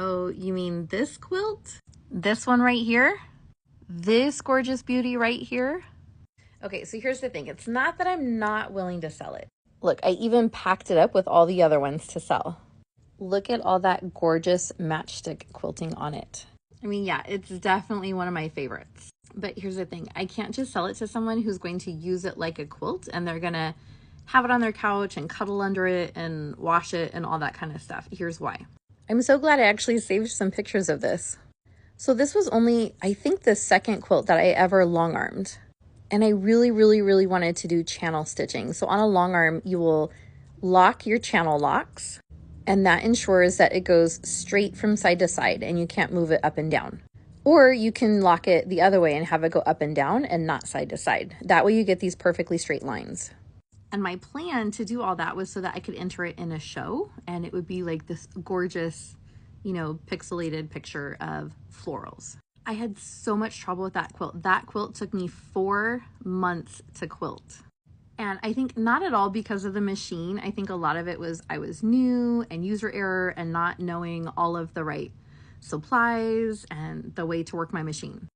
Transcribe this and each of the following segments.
Oh, you mean this quilt? This one right here? This gorgeous beauty right here? Okay, so here's the thing. It's not that I'm not willing to sell it. Look, I even packed it up with all the other ones to sell. Look at all that gorgeous matchstick quilting on it. I mean, yeah, it's definitely one of my favorites. But here's the thing. I can't just sell it to someone who's going to use it like a quilt and they're going to have it on their couch and cuddle under it and wash it and all that kind of stuff. Here's why. I'm so glad I actually saved some pictures of this. So this was only, I think, the second quilt that I ever long armed. And I really, really, really wanted to do channel stitching. So on a long arm, you will lock your channel locks, and that ensures that it goes straight from side to side and you can't move it up and down. Or you can lock it the other way and have it go up and down and not side to side. That way you get these perfectly straight lines. And my plan to do all that was so that I could enter it in a show and it would be like this gorgeous, you know, pixelated picture of florals. I had so much trouble with that quilt. That quilt took me 4 months to quilt. And I think not at all because of the machine. I think a lot of it was I was new and user error and not knowing all of the right supplies and the way to work my machine.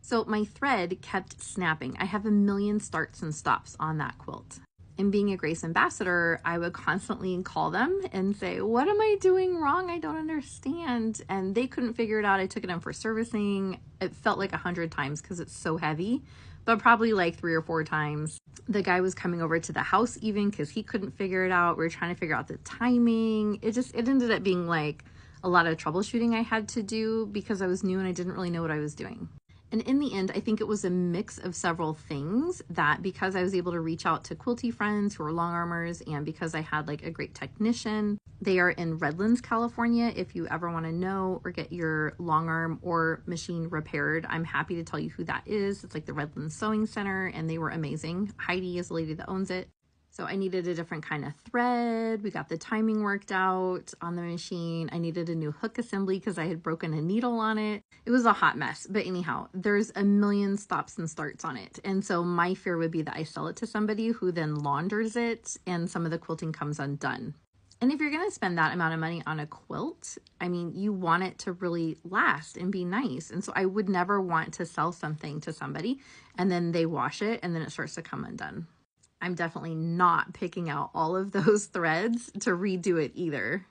So my thread kept snapping. I have a million starts and stops on that quilt. And being a Grace ambassador, I would constantly call them and say, what am I doing wrong? I don't understand. And they couldn't figure it out. I took it in for servicing. It felt like 100 times because it's so heavy, but probably like 3 or 4 times. The guy was coming over to the house even because he couldn't figure it out. We were trying to figure out the timing. It ended up being like a lot of troubleshooting I had to do because I was new and I didn't really know what I was doing. And in the end, I think it was a mix of several things that because I was able to reach out to quilty friends who are long armors and because I had like a great technician. They are in Redlands, California. If you ever want to know or get your long arm or machine repaired, I'm happy to tell you who that is. It's like the Redlands Sewing Center and they were amazing. Heidi is the lady that owns it. So I needed a different kind of thread. We got the timing worked out on the machine. I needed a new hook assembly because I had broken a needle on it. It was a hot mess, but anyhow, there's a million stops and starts on it. And so my fear would be that I sell it to somebody who then launders it and some of the quilting comes undone. And if you're going to spend that amount of money on a quilt, I mean, you want it to really last and be nice. And so I would never want to sell something to somebody and then they wash it and then it starts to come undone. I'm definitely not picking out all of those threads to redo it either.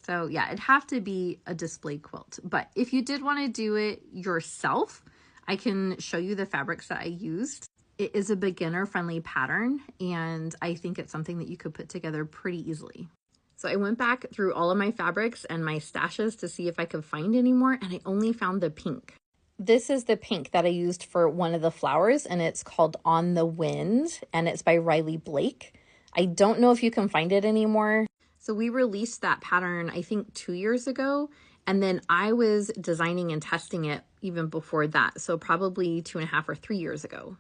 So yeah, it'd have to be a display quilt. But if you did want to do it yourself, I can show you the fabrics that I used. It is a beginner friendly pattern and I think it's something that you could put together pretty easily. So I went back through all of my fabrics and my stashes to see if I could find any more and I only found the pink. This is the pink that I used for one of the flowers and it's called On the Wind and it's by Riley Blake. I don't know if you can find it anymore. So we released that pattern, I think 2 years ago. And then I was designing and testing it even before that. So probably 2.5 or 3 years ago.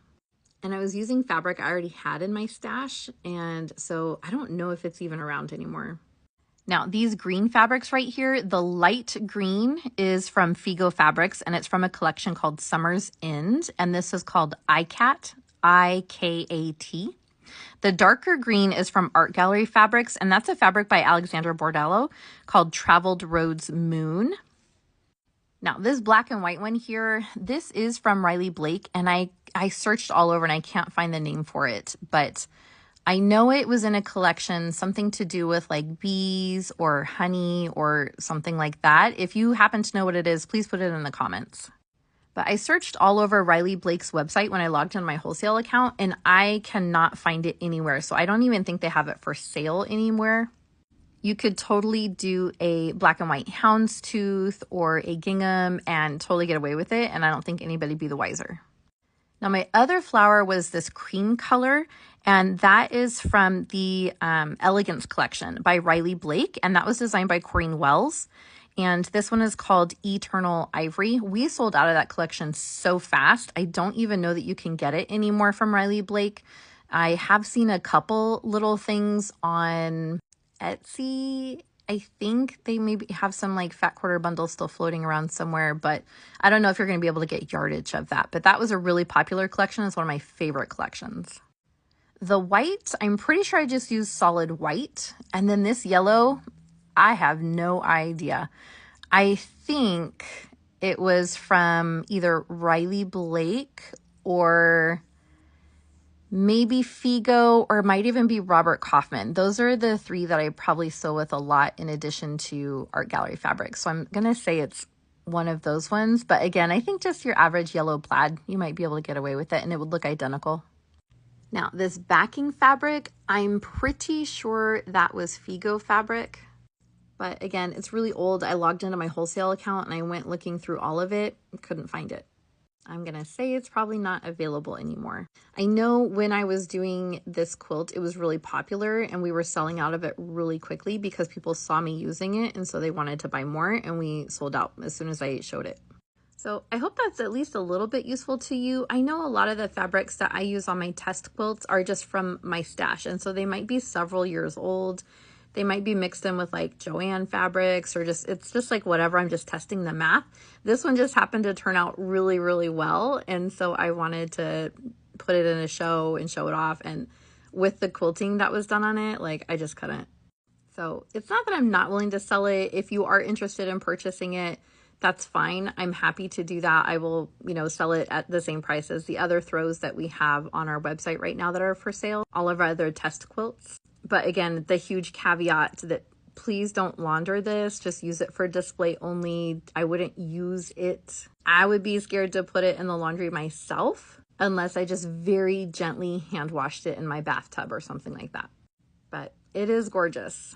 And I was using fabric I already had in my stash. And so I don't know if it's even around anymore. Now, these green fabrics right here, the light green is from Figo Fabrics, and it's from a collection called Summer's End, and this is called IKAT, I-K-A-T. The darker green is from Art Gallery Fabrics, and that's a fabric by Alexandra Bordello called Traveled Roads Moon. Now, this black and white one here, this is from Riley Blake, and I searched all over and I can't find the name for it, but I know it was in a collection, something to do with like bees or honey or something like that. If you happen to know what it is, please put it in the comments. But I searched all over Riley Blake's website when I logged in my wholesale account and I cannot find it anywhere. So I don't even think they have it for sale anywhere. You could totally do a black and white houndstooth or a gingham and totally get away with it. And I don't think anybody'd be the wiser. Now my other flower was this cream color, and that is from the Elegance collection by Riley Blake, and that was designed by Corinne Wells. And this one is called Eternal Ivory. We sold out of that collection so fast. I don't even know that you can get it anymore from Riley Blake. I have seen a couple little things on Etsy. I think they maybe have some like fat quarter bundles still floating around somewhere, but I don't know if you're going to be able to get yardage of that. But that was a really popular collection. It's one of my favorite collections. The white, I'm pretty sure I just used solid white. And then this yellow, I have no idea. I think it was from either Riley Blake or maybe Figo, or it might even be Robert Kaufman. Those are the three that I probably sew with a lot in addition to Art Gallery fabrics. So I'm going to say it's one of those ones. But again, I think just your average yellow plaid, you might be able to get away with it and it would look identical. Now this backing fabric, I'm pretty sure that was Figo fabric. But again, it's really old. I logged into my wholesale account and I went looking through all of it, couldn't find it. I'm gonna say it's probably not available anymore. I know when I was doing this quilt, it was really popular and we were selling out of it really quickly because people saw me using it and so they wanted to buy more, and we sold out as soon as I showed it. So I hope that's at least a little bit useful to you. I know a lot of the fabrics that I use on my test quilts are just from my stash, and so they might be several years old. They might be mixed in with like Joanne fabrics, or just, it's just like whatever, I'm just testing the math. This one just happened to turn out really, really well. And so I wanted to put it in a show and show it off. And with the quilting that was done on it, like I just couldn't. So it's not that I'm not willing to sell it. If you are interested in purchasing it, that's fine. I'm happy to do that. I will, you know, sell it at the same price as the other throws that we have on our website right now that are for sale, all of our other test quilts. But again, the huge caveat that please don't launder this, just use it for display only. I wouldn't use it. I would be scared to put it in the laundry myself unless I just very gently hand washed it in my bathtub or something like that. But it is gorgeous.